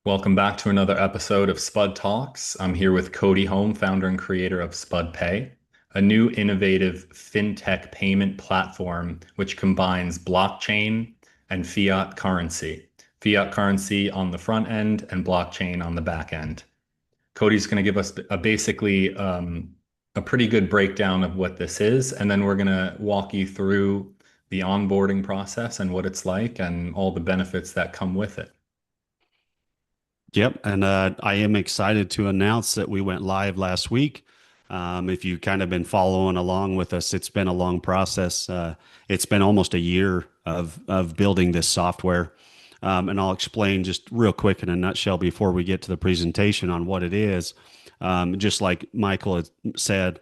Welcome back to another episode of Spud Talks. I'm here with Cody Home, founder and creator of SpudPay, a new innovative fintech payment platform which combines blockchain and fiat currency. Fiat currency on the front end and blockchain on the back end. Cody's going to give us a pretty good breakdown of what this is, and then we're going to walk you through the onboarding process and what it's like and all the benefits that come with it. Yep, and I am excited to announce that we went live last week. If you kind of been following along with us, it's been a long process. It's been almost a year of building this software, and I'll explain just real quick in a nutshell before we get to the presentation on what it is. Just like Michael had said,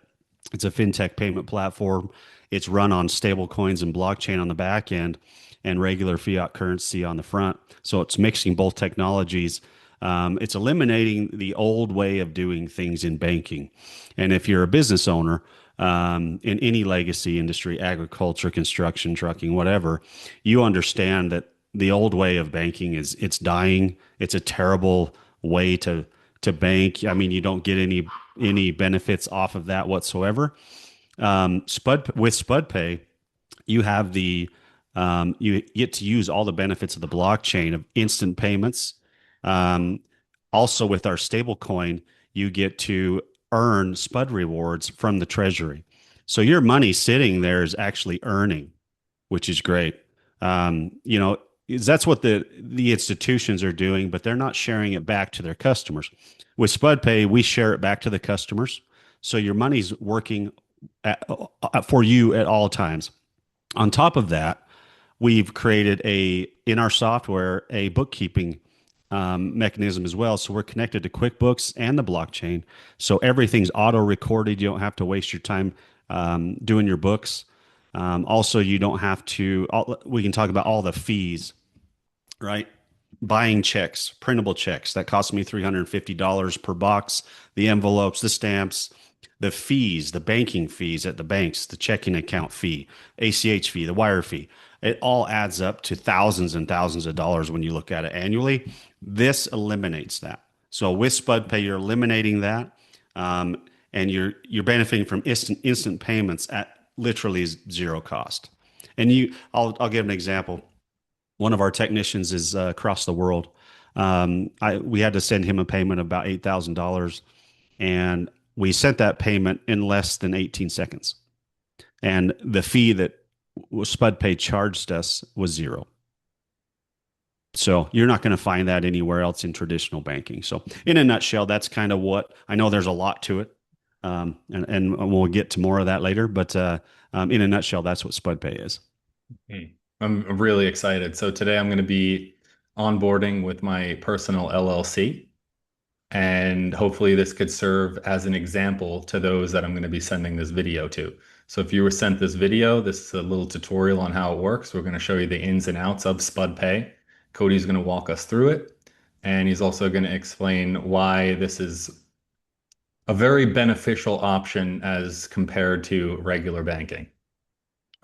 it's a fintech payment platform. It's run on stable coins and blockchain on the back end, and regular fiat currency on the front. So it's mixing both technologies. It's eliminating the old way of doing things in banking. And if you're a business owner in any legacy industry, agriculture, construction, trucking, whatever, you understand that the old way of banking it's dying. It's a terrible way to bank. I mean, you don't get any benefits off of that whatsoever. With SpudPay, you have you get to use all the benefits of the blockchain of instant payments. Also, with our stable coin, you get to earn Spud Rewards from the treasury. So your money sitting there is actually earning, which is great. That's what the institutions are doing, but they're not sharing it back to their customers. With SpudPay, we share it back to the customers. So your money's working for you at all times. On top of that, we've created in our software a bookkeeping mechanism as well. So we're connected to QuickBooks and the blockchain. So everything's auto recorded. You don't have to waste your time doing your books. Also, you don't have to, we can talk about all the fees, right? Buying checks, printable checks that cost me $350 per box, the envelopes, the stamps, the fees, the banking fees at the banks, the checking account fee, ACH fee, the wire fee. It all adds up to thousands and thousands of dollars when you look at it annually. This eliminates that. So with SpudPay, you're eliminating that, and you're benefiting from instant payments at literally zero cost. And I'll give an example. One of our technicians is across the world. We had to send him a payment of about $8,000, and we sent that payment in less than 18 seconds. And the fee that SpudPay charged us was zero. So you're not going to find that anywhere else in traditional banking. So in a nutshell, that's kind of what I know. There's a lot to it, and we'll get to more of that later. But in a nutshell, that's what SpudPay is. Hmm. I'm really excited. So today I'm going to be onboarding with my personal LLC, and hopefully this could serve as an example to those that I'm going to be sending this video to. So if you were sent this video, this is a little tutorial on how it works. We're going to show you the ins and outs of SpudPay. Cody's going to walk us through it, and he's also going to explain why this is a very beneficial option as compared to regular banking.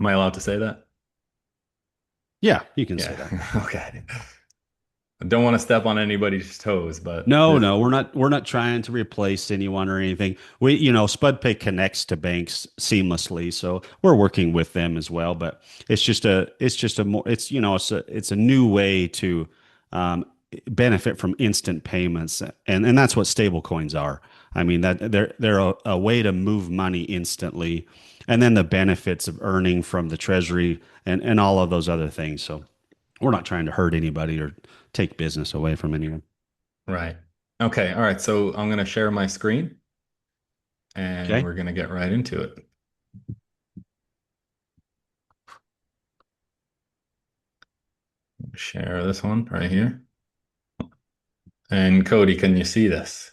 Am I allowed to say that? Yeah, you can say Yeah. that. Okay. I don't want to step on anybody's toes, but No, this, no, we're not trying to replace anyone or anything. SpudPay connects to banks seamlessly, so we're working with them as well. But it's just a more, it's a new way to benefit from instant payments, and that's what stable coins are. I mean that they're a way to move money instantly, and then the benefits of earning from the treasury and all of those other things. So we're not trying to hurt anybody or take business away from anyone. right. Okay. All right. So I'm going to share my screen and Okay. we're going to get right into it. Share this one right here. And Cody, can you see this?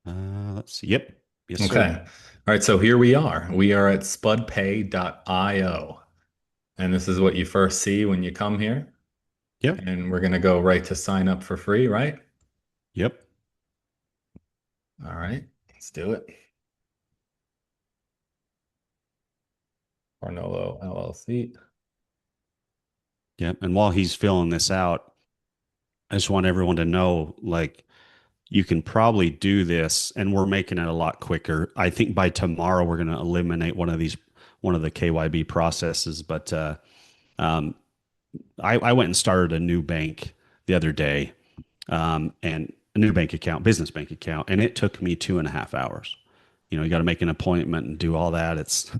Let's see. Yep. Yes, Okay. sir. All right. So here we are. We are at spudpay.io. And this is what you first see when you come here. Yep. And we're going to go right to sign up for free, right? Yep. All right. Let's do it. Ornolo LLC. Yep. And while he's filling this out, I just want everyone to know, like, you can probably do this, and we're making it a lot quicker. I think by tomorrow we're going to eliminate one of the KYB processes. But um, I went and started a new bank the other day, and a new bank account, business bank account, and it took me 2.5 hours. You got to make an appointment and do all that. It's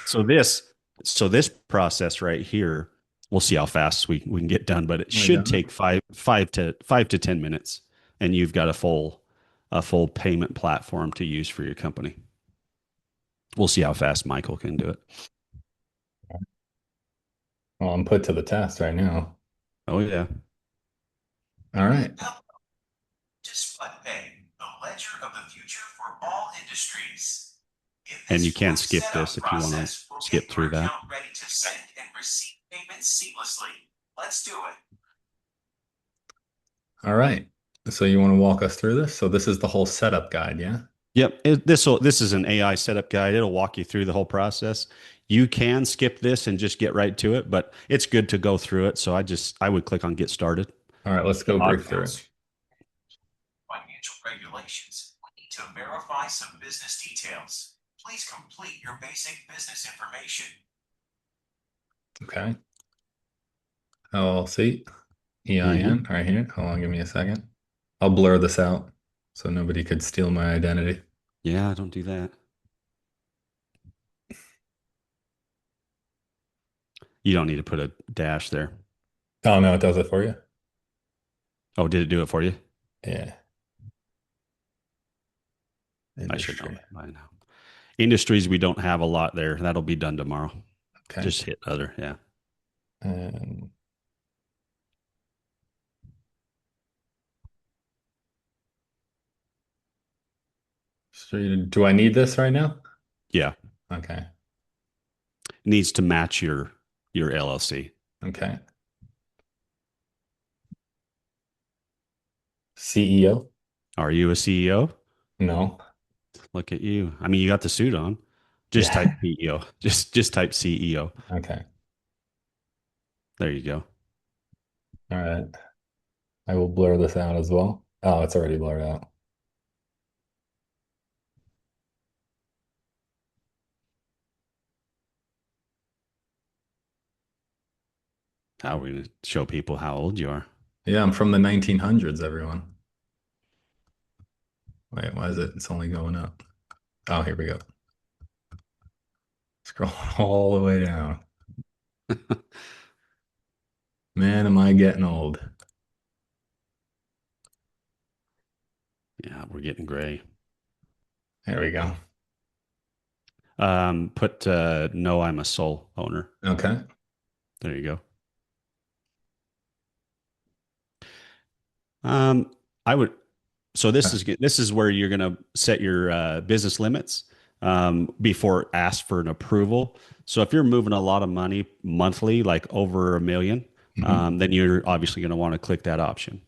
so this so this process right here, we'll see how fast we can get done, but it We should done take five to 10 minutes, and you've got a full payment platform to use for your company. We'll see how fast Michael can do it. it. Well, I'm put to the test right now. Oh yeah, All right. To SpudPay, the ledger of the future for all industries. In and this you can quick skip this setup if you want to process, we'll skip get your through that. account ready to send and receive payments seamlessly. Let's do it. All right. So you want to walk us through this? So this is the whole setup guide, yeah? Yep. This is an AI setup guide. It'll walk you through the whole process. You can skip this and just get right to it, but it's good to go through it. So I would click on get started. All right, let's go brief through it. Financial regulations. We need to verify some business details. Please complete your basic business information. Okay. LLC, Mm-hmm. EIN, right here. Hold on, give me a second. I'll blur this out so nobody could steal my identity. Yeah, don't do that. You don't need to put a dash there. Oh no, it does it for you. Oh, did it do it for you? Yeah. I should know Industry. that by now. Industries, we don't have a lot there. That'll be done tomorrow. Okay. Just hit other. Yeah. And so do I need this right now? Yeah. Okay. It needs to match your LLC. Okay. CEO? Are you a CEO? No. Look at you. I mean, you got the suit on. Just type Yeah. CEO. Just type CEO. Okay. There you go. All right. I will blur this out as well. Oh, it's already blurred out. How are we going to show people how old you are? Yeah, I'm from the 1900s, everyone. Wait, why is it? It's only going up. Oh, here we go. Scroll all the way down. Man, am I getting old. Yeah, we're getting gray. There we go. Put no, I'm a sole owner. Okay. There you go. Um, I would. So this is where you're going to set your business limits before ask for an approval. So if you're moving a lot of money monthly, like over 1 million, Mhm. then you're obviously going to want to click that option.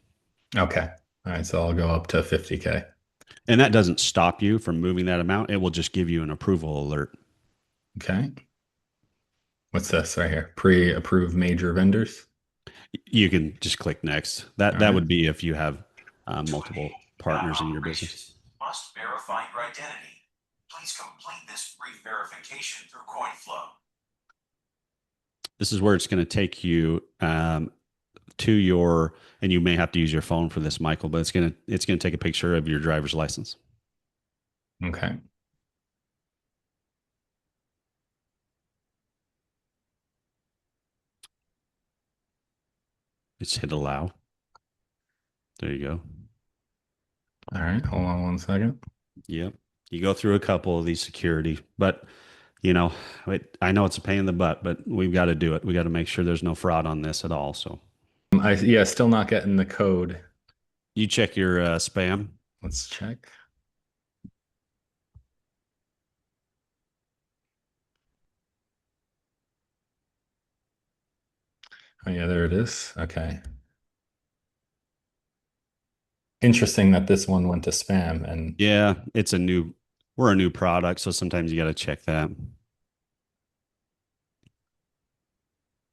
Okay. All right, so I'll go up to 50K. And that doesn't stop you from moving that amount. It will just give you an approval alert. Okay. What's this right here? Pre-approved major vendors. You can just click next. All That right. would be if you have To multiple engage in partners in your business. operations, must verify your identity. Please complete this brief verification through CoinFlow. This is where it's going to take you to your, and you may have to use your phone for this, Michael, but it's gonna take a picture of your driver's license. Okay. Just hit allow. There you go. All right. Hold on one second. Yep. You go through a couple of these security, but I know it's a pain in the butt, but we've got to do it. We got to make sure there's no fraud on this at all. So Yeah, still not getting the code. you check your spam. Let's check. Oh yeah, there it is. Okay. Interesting that this one went to spam and Yeah, we're a new product, so sometimes you got to check that.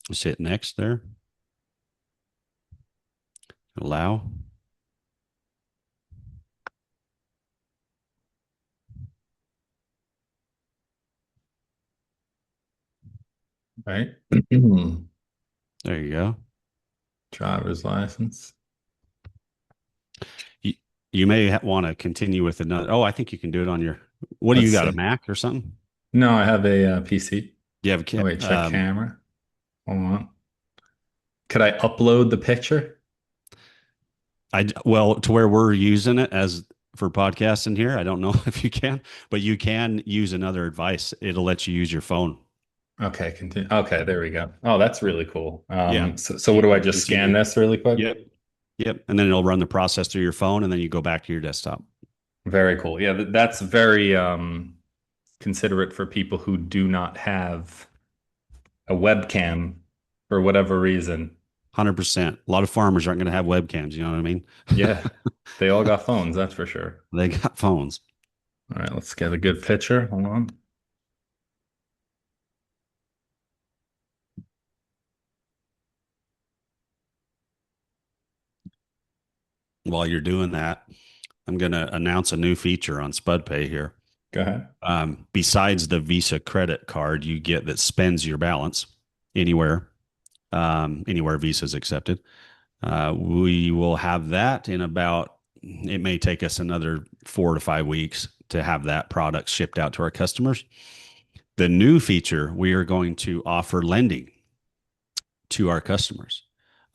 Just hit next there. Allow. Right. There you go. Driver's license. You, you may want to continue with another. Oh, I think you can do it on your. What do Let's you got? A see. Mac or something? No, I have a PC. You have a Oh, wait, check camera. Hold on. Could I upload the picture? well, to where we're using it as for podcasting here. I don't know if you can, but you can use another device. It'll let you use your phone. Okay, continue. Okay, there we go. Oh, that's really cool. Yeah. So what You do I can just scan continue. this really quick? Yep. Yep. And then it'll run the process through your phone and then you go back to your desktop. Very cool. Yeah, that's very considerate for people who do not have a webcam for whatever reason. 100%. A lot of farmers aren't going to have webcams. You know what I mean? Yeah, they all got phones, that's for sure. They got phones. All right, let's get a good picture. Hold on. While you're doing that, I'm going to announce a new feature on SpudPay here. Go ahead. Besides the Visa credit card you get that spends your balance anywhere, anywhere Visa is accepted, we will have that in about, it may take us another 4 to 5 weeks to have that product shipped out to our customers. The new feature, we are going to offer lending to our customers.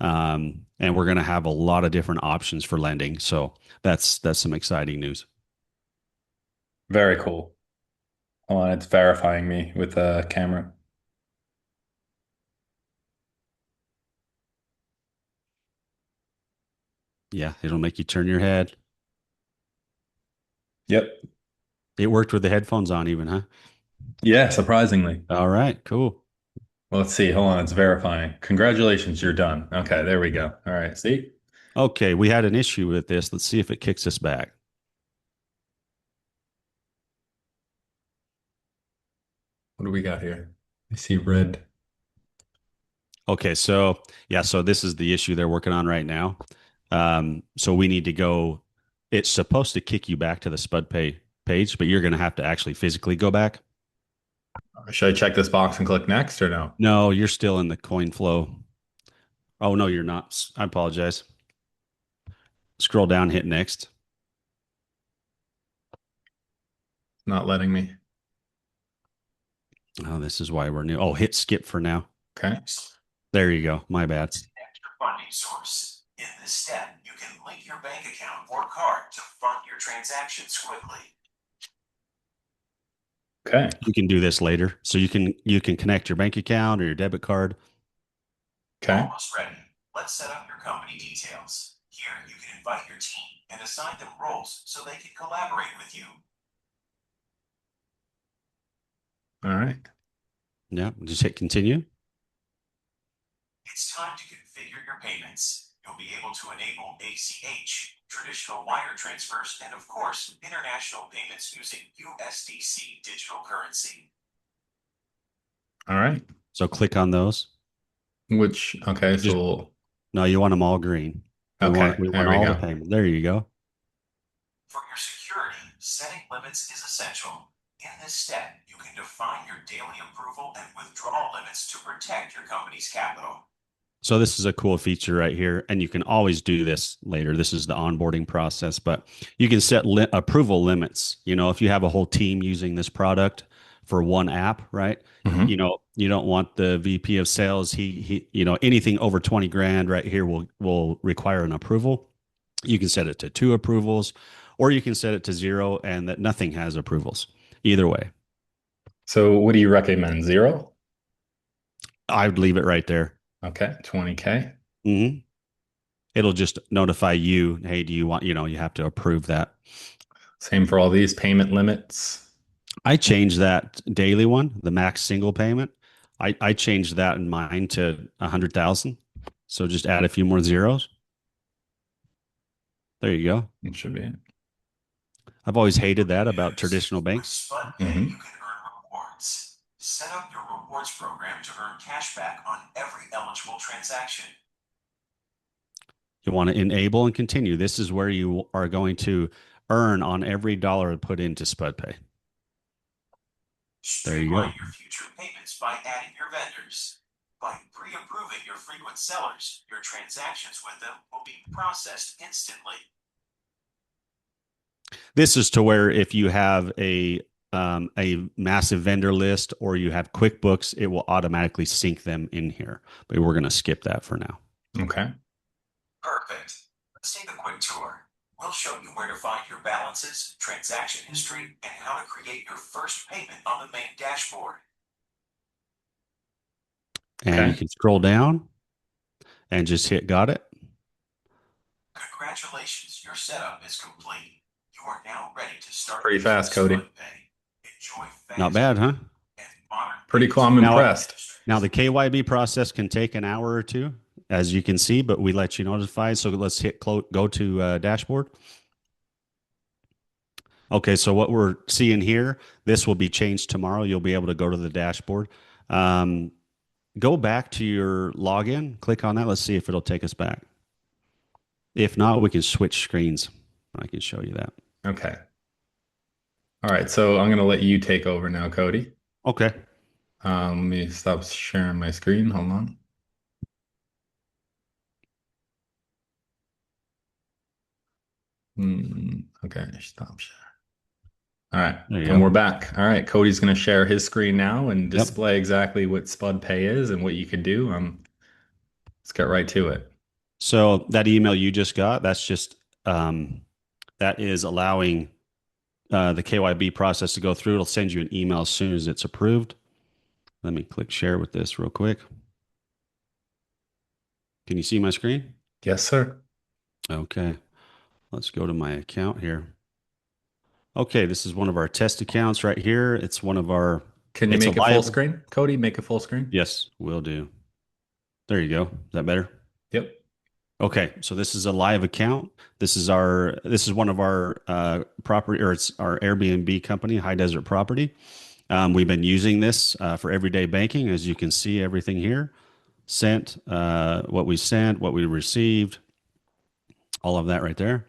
And we're going to have a lot of different options for lending. So that's some exciting news. Very cool. Hold on, it's verifying me with a camera. Yeah, it'll make you turn your head. Yep. It worked with the headphones on even, huh? Yeah, surprisingly. All right, cool. Well, let's see. Hold on, it's verifying. Congratulations, you're done. Okay, there we go. All right, see? Okay, we had an issue with this. Let's see if it kicks us back. What do we got here? I see red. Okay, so yeah, so this is the issue they're working on right now. So we need to go. It's supposed to kick you back to the SpudPay page, but you're going to have to actually physically go back. Should I check this box and click next or no? No, you're still in the coin flow. Oh, no, you're not. I apologize. Scroll down, hit next. Not letting me. Oh, this is why we're new. Oh, hit skip for now. Okay. There you go. My bad. Connect your funding source. In this step, you can link your bank account or card to fund your transactions quickly. Okay. You can do this later. So you can connect your bank account or your debit card. Okay. Almost ready. Let's set up your company details. Here, you can invite your team and assign them roles so they can collaborate with you. All right. Yeah, just hit continue. It's time to configure your payments. You'll be able to enable ACH, traditional wire transfers, and of course, international payments using USDC digital currency. All right. So click on those. Okay, Just so no, you want them all green. okay, We there want we all go. the payment. There you go. For your security, setting limits is essential. In this step, you can define your daily approval and withdrawal limits to protect your company's capital. So this is a cool feature right here, and you can always do this later. This is the onboarding process, but you can set approval limits. You know, if you have a whole team using this product for one app, right? Mhm. You know, you don't want the VP of sales. You know, anything over 20 grand right here will require an approval. You can set it to 2 approvals, or you can set it to 0 and that nothing has approvals. Either way, So what do you recommend? 0? I would leave it right there. Okay, 20K. Mm-hmm. It'll just notify you, hey, do you want, you know, you have to approve that. Same for all these payment limits. I changed that daily one, the max single payment. I changed that in mine to 100,000. So just add a few more zeros. There you go. It should be it. I've always hated that about traditional banks. With SpudPay, you can earn rewards. Set up your rewards program to earn cash back on every eligible transaction. You want to enable and continue. This is where you are going to earn on every dollar put into SpudPay. There you Streamline go. your future payments by adding your vendors. By pre-approving your frequent sellers, your transactions with them will be processed instantly. This is to where if you have a massive vendor list or you have QuickBooks, it will automatically sync them in here. But we're going to skip that for now. Okay. Perfect. Let's take a quick tour. We'll show you where to find your balances, transaction history, and how to create your first payment on the main dashboard. And you can scroll down and just hit got it. Congratulations, your setup is complete. You are now ready to start. Pretty fast, Cody. Enjoy fast Not bad, huh? Pretty cool. I'm impressed. Now the KYB process can take an hour or two, as you can see, but we let you notify. So let's hit go to dashboard. Okay, so what we're seeing here, this will be changed tomorrow. You'll be able to go to the dashboard. Go back to your login, click on that. Let's see if it'll take us back. If not, we can switch screens. I can show you that. Okay. All right. So I'm going to let you take over now, Cody. Okay. Let me stop sharing my screen. Hold on. Okay. Stop sharing. All right. And we're back. All right. Cody's going to share his screen now and display exactly what SpudPay is and what you can do. Let's get right to it. So that email you just got, that's just that is allowing the KYB process to go through. It'll send you an email as soon as it's approved. Let me click share with this real quick. Can you see my screen? Yes, sir. Okay. Let's go to my account here. Okay, this is one of our test accounts right here. It's one of our... Can you make it full screen? Cody, make it full screen? Yes, will do. There you go. Is that better? Yep. Okay, so this is a live account. This is one of our property, or it's our Airbnb company, High Desert Property. We've been using this for everyday banking. As you can see, everything here, sent, what we received, all of that right there.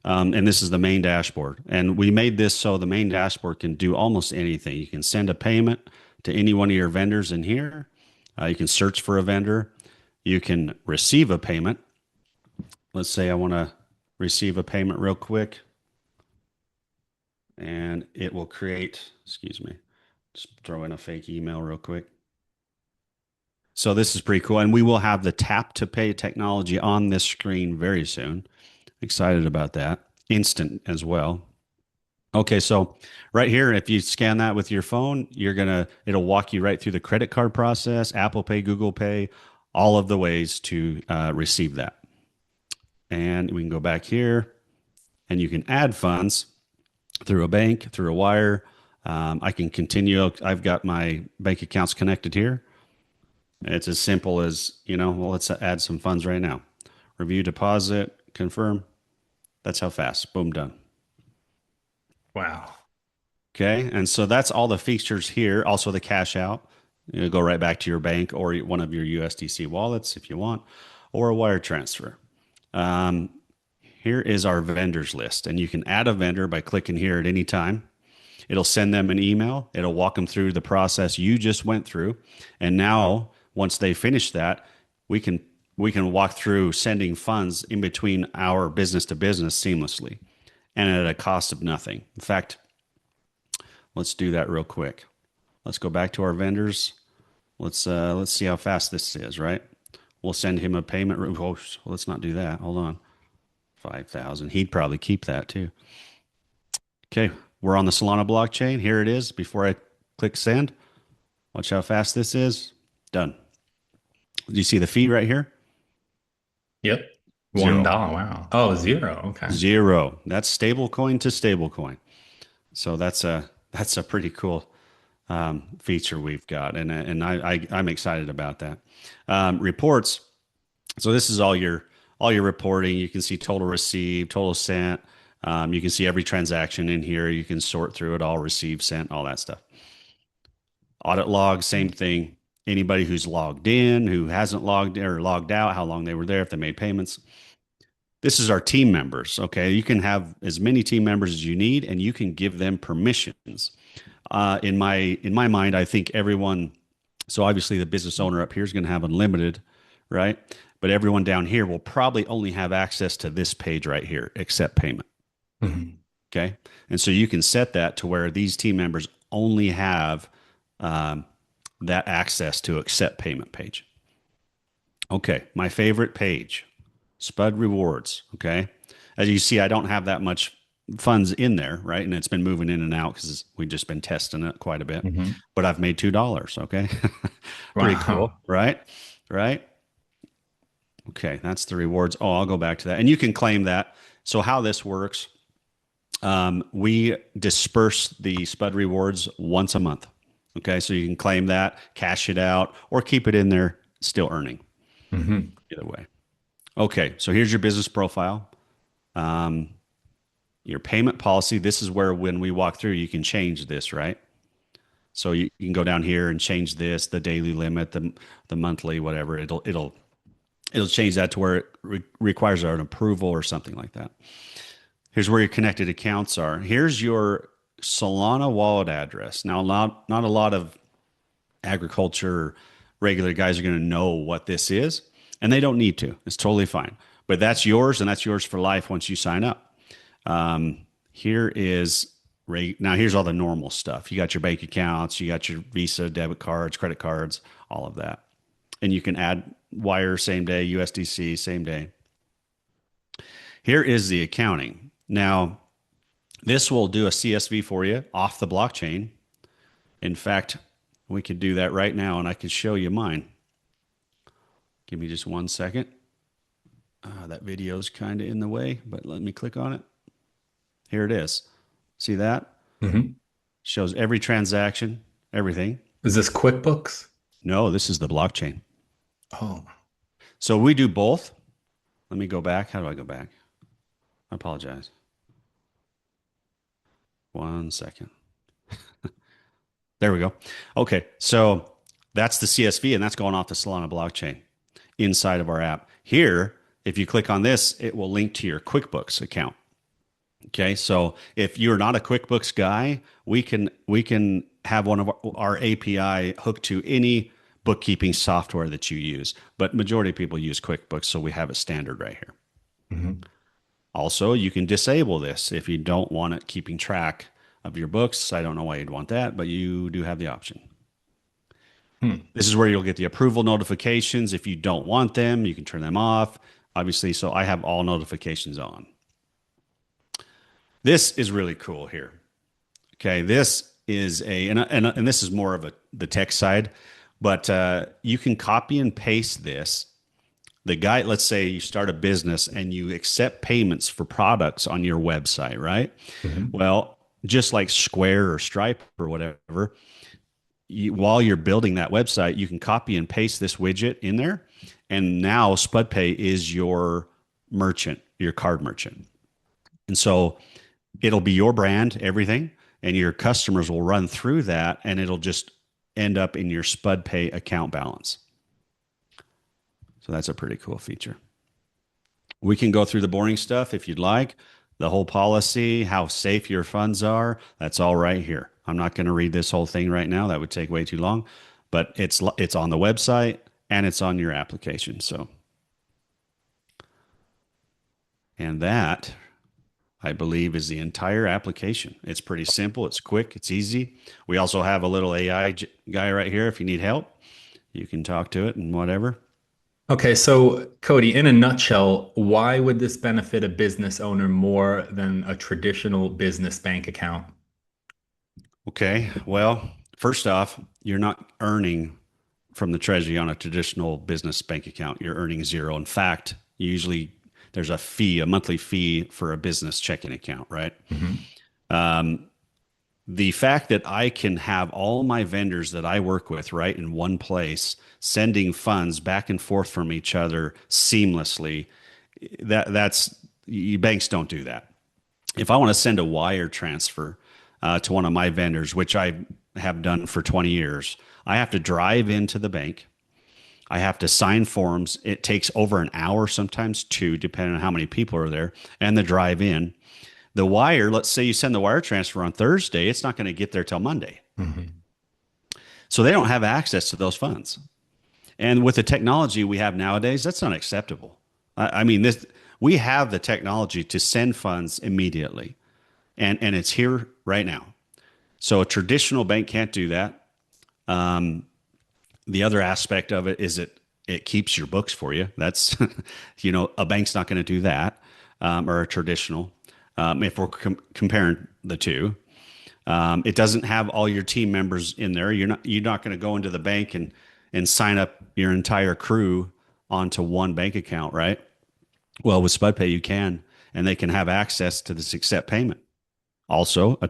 And this is the main dashboard. And we made this so the main dashboard can do almost anything. You can send a payment to any one of your vendors in here. You can search for a vendor. You can receive a payment. Let's say I want to receive a payment real quick. And it will create, excuse me, just throw in a fake email real quick. So this is pretty cool. And we will have the tap to pay technology on this screen very soon. Excited about that. Instant as well. Okay, so right here, if you scan that with your phone, it'll walk you right through the credit card process, Apple Pay, Google Pay, all of the ways to receive that. And we can go back here and you can add funds through a bank, through a wire. I can continue. I've got my bank accounts connected here. It's as simple as, well, let's add some funds right now. Review deposit, confirm. That's how fast. Boom, done. Wow. Okay. And so that's all the features here. Also the cash out. Go right back to your bank or one of your USDC wallets if you want, or a wire transfer. Here is our vendors list, and you can add a vendor by clicking here at any time. It'll send them an email. It'll walk them through the process you just went through. And now, once they finish that, we can walk through sending funds in between our business to business seamlessly and at a cost of nothing. In fact, let's do that real quick. Let's go back to our vendors. Let's see how fast this is, right? We'll send him a payment. Oh, let's not do that. Hold on. 5,000. He'd probably keep that too. Okay. We're on the Solana blockchain. Here it is. Before I click send, watch how fast this is. Done. Do you see the fee right here? Yep. $1. Wow. Oh, zero. Okay. Zero. That's stable coin to stable coin. So that's a pretty cool feature we've got, and I'm excited about that. Reports. So this is all your reporting. You can see total received, total sent. You can see every transaction in here. You can sort through it all, received, sent, all that stuff. Audit log, same thing. Anybody who's logged in, who hasn't logged in or logged out, how long they were there, if they made payments. This is our team members. Okay. You can have as many team members as you need, and you can give them permissions. In my mind, I think everyone, so obviously the business owner up here is going to have unlimited, right? But everyone down here will probably only have access to this page right here, accept payment. Mhm. Okay. And so you can set that to where these team members only have that access to accept payment page. Okay. My favorite page, Spud Rewards. Okay. As you see, I don't have that much funds in there, right? And it's been moving in and out because we've just been testing it quite a bit. Mhm. But I've made $2. Okay. Pretty Wow. cool, right? Right. Okay. That's the rewards. Oh, I'll go back to that. And you can claim that. So, how this works, we disperse the Spud Rewards once a month. Okay. So, you can claim that, cash it out, or keep it in there, still earning. Mhm. Either way. Okay. So, here's your business profile. Um, your payment policy. This is where when we walk through, you can change this, right? So you can go down here and change this, the daily limit, the monthly, whatever. It'll change that to where it requires an approval or something like that. Here's where your connected accounts are. Here's your Solana wallet address. Now, not a lot of agriculture regular guys are going to know what this is, and they don't need to. It's totally fine. But that's yours, and that's yours for life once you sign up. Here is now here's all the normal stuff. You got your bank accounts, you got your Visa, debit cards, credit cards, all of that. And you can add wire same day, USDC same day. Here is the accounting. Now, this will do a CSV for you off the blockchain. In fact, we could do that right now and I can show you mine. Give me just 1 second. That video is kind of in the way, but let me click on it. Here it is. See that? Mhm. Shows every transaction, everything. Is this QuickBooks? No, this is the blockchain. Oh. So we do both. Let me go back. How do I go back? I apologize. 1 second. There we go. Okay. So that's the CSV, and that's going off the Solana blockchain inside of our app. Here, if you click on this, it will link to your QuickBooks account. Okay. So if you're not a QuickBooks guy, we can have one of our API hooked to any bookkeeping software that you use. But majority of people use QuickBooks, so we have it standard right here. Mhm. Also, you can disable this if you don't want it keeping track of your books. I don't know why you'd want that, but you do have the option. Hmm. This is where you'll get the approval notifications. If you don't want them, you can turn them off. Obviously, so I have all notifications on. This is really cool here. Okay, this is and this is more of the tech side, but you can copy and paste this. The guy, let's say you start a business and you accept payments for products on your website, right? Mhm. Well, just like Square or Stripe or whatever, while you're building that website, you can copy and paste this widget in there. And now SpudPay is your merchant, your card merchant. And so it'll be your brand, everything, and your customers will run through that and it'll just end up in your SpudPay account balance. So that's a pretty cool feature. We can go through the boring stuff if you'd like, the whole policy, how safe your funds are. That's all right here. I'm not going to read this whole thing right now. That would take way too long, but it's on the website and it's on your application. So, and that I believe is the entire application. It's pretty simple. It's quick. It's easy. We also have a little AI guy right here. If you need help, you can talk to it and whatever. Okay, so Cody, in a nutshell, why would this benefit a business owner more than a traditional business bank account? Okay. Well, first off, you're not earning from the treasury on a traditional business bank account. You're earning zero. In fact, usually there's a fee, a monthly fee for a business checking account, right? Mhm. Um, the fact that I can have all my vendors that I work with right in one place, sending funds back and forth from each other seamlessly, that's banks don't do that. If I want to send a wire transfer to one of my vendors, which I have done for 20 years, I have to drive into the bank. I have to sign forms. It takes over an hour, sometimes two, depending on how many people are there, and the drive in. The wire, let's say you send the wire transfer on Thursday, it's not going to get there till Monday. Mhm. So they don't have access to those funds. And with the technology we have nowadays, that's unacceptable. I mean, this we have the technology to send funds immediately, and it's here right now. So a traditional bank can't do that. Um, the other aspect of it is it keeps your books for you. That's a bank's not going to do that, or a traditional. If we're comparing the two, it doesn't have all your team members in there. You're not going to go into the bank and sign up your entire crew onto one bank account, right? Well, with SpudPay, you can, and they can have access to this accept payment. Also, um, a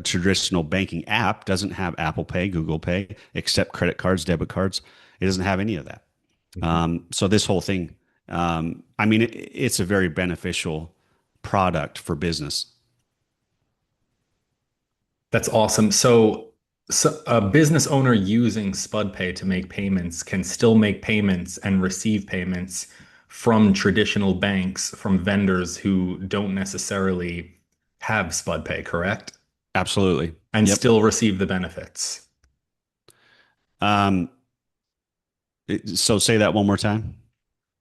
traditional banking app doesn't have Apple Pay, Google Pay, accept credit cards, debit cards. It doesn't have any of that. Mhm. So this whole thing, I mean, it's a very beneficial product for business. That's awesome. So a business owner using SpudPay to make payments can still make payments and receive payments from traditional banks, from vendors who don't necessarily have SpudPay, correct? Absolutely. And Yep. still receive the benefits. Um, so say that one more time.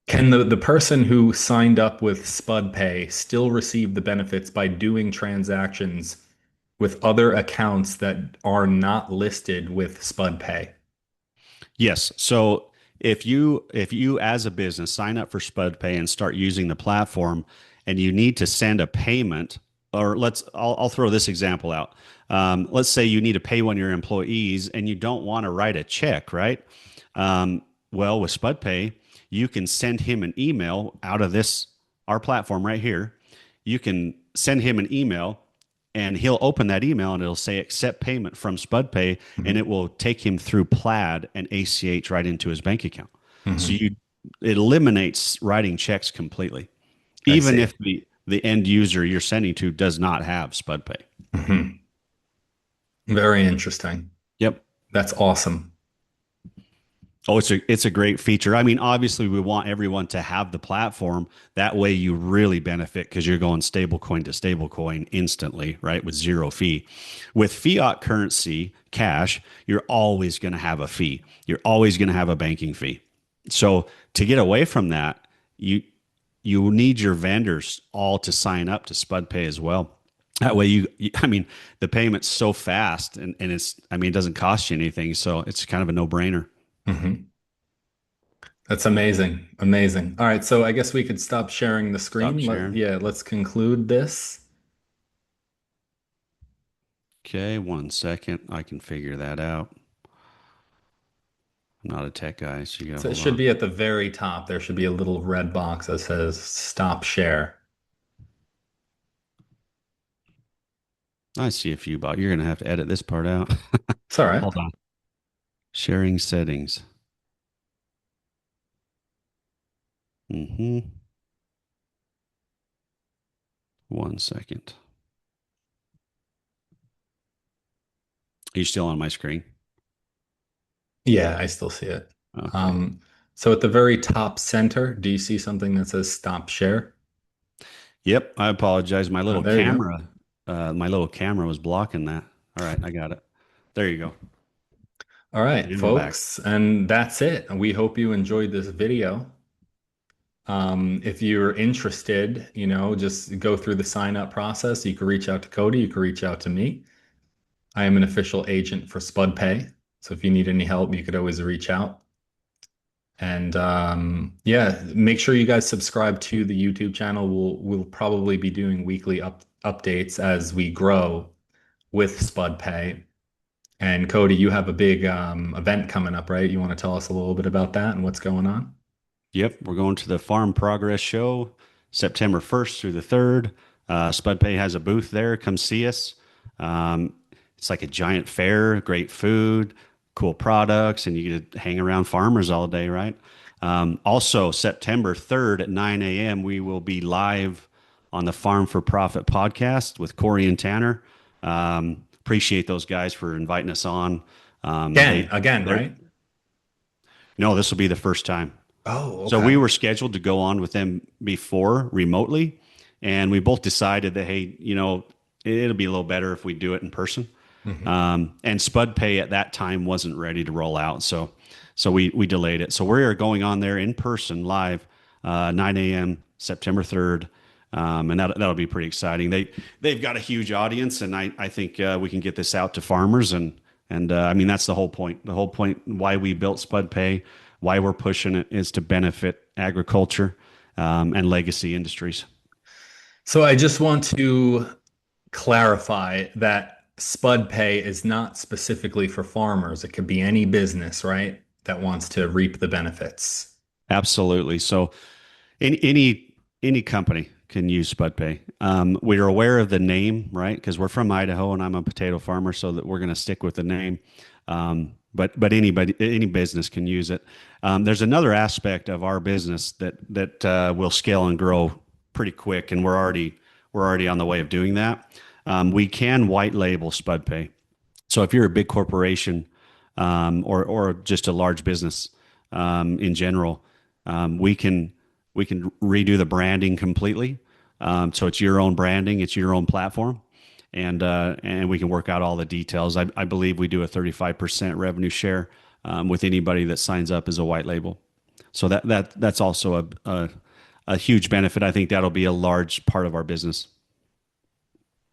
Can the person who signed up with SpudPay still receive the benefits by doing transactions with other accounts that are not listed with SpudPay? Yes. So if you as a business sign up for SpudPay and start using the platform, and you need to send a payment, or I'll throw this example out. Let's say you need to pay one of your employees and you don't want to write a check, right? Well, with SpudPay, you can send him an email out of this our platform right here. You can send him an email, and he'll open that email and it'll say accept payment from SpudPay, and Mhm. it will take him through Plaid and ACH right into his bank account. So Mhm. it eliminates writing checks completely, I even see. if the end user you're sending to does not have SpudPay. Mhm. Very interesting. Yep. That's awesome. Oh, it's a great feature. I mean, obviously, we want everyone to have the platform. That way, you really benefit because you're going stablecoin to stablecoin instantly, right? With zero fee. With fiat currency, cash, you're always going to have a fee. You're always going to have a banking fee. So to get away from that, you you need your vendors all to sign up to SpudPay as well. That way, I mean, the payment's so fast, and I mean, it doesn't cost you anything, so it's kind of a no brainer. Mhm. That's amazing. Amazing. All right, so I guess we could stop sharing the Stop screen. sharing. Yeah, let's conclude this. Okay, 1 second. I can figure that out. I'm not a tech guy, so you gotta So it hold should on. be at the very top. There should be a little red box that says stop share. I see a few, but you're gonna have to edit this part out. It's all right. Hold on. Sharing settings. Mm-hmm. 1 second. Are you still on my screen? Yeah, I still see it. Okay. Um, so at the very top center, do you see something that says stop share? Yep. I apologize. Oh, there you go. My little camera was blocking that. All right, I got it. There you go. All right, And I'm back. folks, and that's it. We hope you enjoyed this video. If you're interested, just go through the sign up process. You can reach out to Cody, you can reach out to me. I am an official agent for SpudPay. So if you need any help, you could always reach out. And yeah, make sure you guys subscribe to the YouTube channel. We'll probably be doing weekly updates as we grow with SpudPay. And Cody, you have a big event coming up, right? You want to tell us a little bit about that and what's going on? Yep, we're going to the Farm Progress Show September 1st through the 3rd. SpudPay has a booth there. Come see us. It's like a giant fair, great food, cool products, and you get to hang around farmers all day, right? Also, September 3rd at 9 a.m., we will be live on the Farm for Profit podcast with Corey and Tanner. Appreciate those guys for inviting us on. Again, They're right? No, this will be the first time. Oh, So we okay. were scheduled to go on with them before remotely, and we both decided that, hey, it'll be a little better if we do it in person. Mhm. And SpudPay at that time wasn't ready to roll out, so we delayed it. So we are going on there in person live, 9 a.m. September 3rd, and that'll be pretty exciting. They've got a huge audience, and I think we can get this out to farmers, and I mean that's the whole point. The whole point why we built SpudPay, why we're pushing it, is to benefit agriculture and legacy industries. So I just want to clarify that Spud Pay is not specifically for farmers. It could be any business, right? That wants to reap the benefits. Absolutely. So any company can use SpudPay. We are aware of the name, right? Because we're from Idaho, and I'm a potato farmer, so that we're going to stick with the name. But any business can use it. There's another aspect of our business that will scale and grow pretty quick, and we're already on the way of doing that. We can white label SpudPay. So if you're a big corporation, or just a large business in general, we can redo the branding completely. So it's your own branding, it's your own platform, and we can work out all the details. I believe we do a 35% revenue share with anybody that signs up as a white label. So that's also a huge benefit. I think that'll be a large part of our business.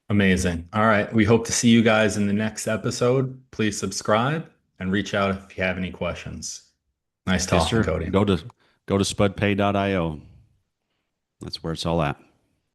Amazing. All right. We hope to see you guys in the next episode. Please subscribe and reach out if you have any questions. Nice Yes, talking, sir. Cody. Go to spudpay.io. That's where it's all at.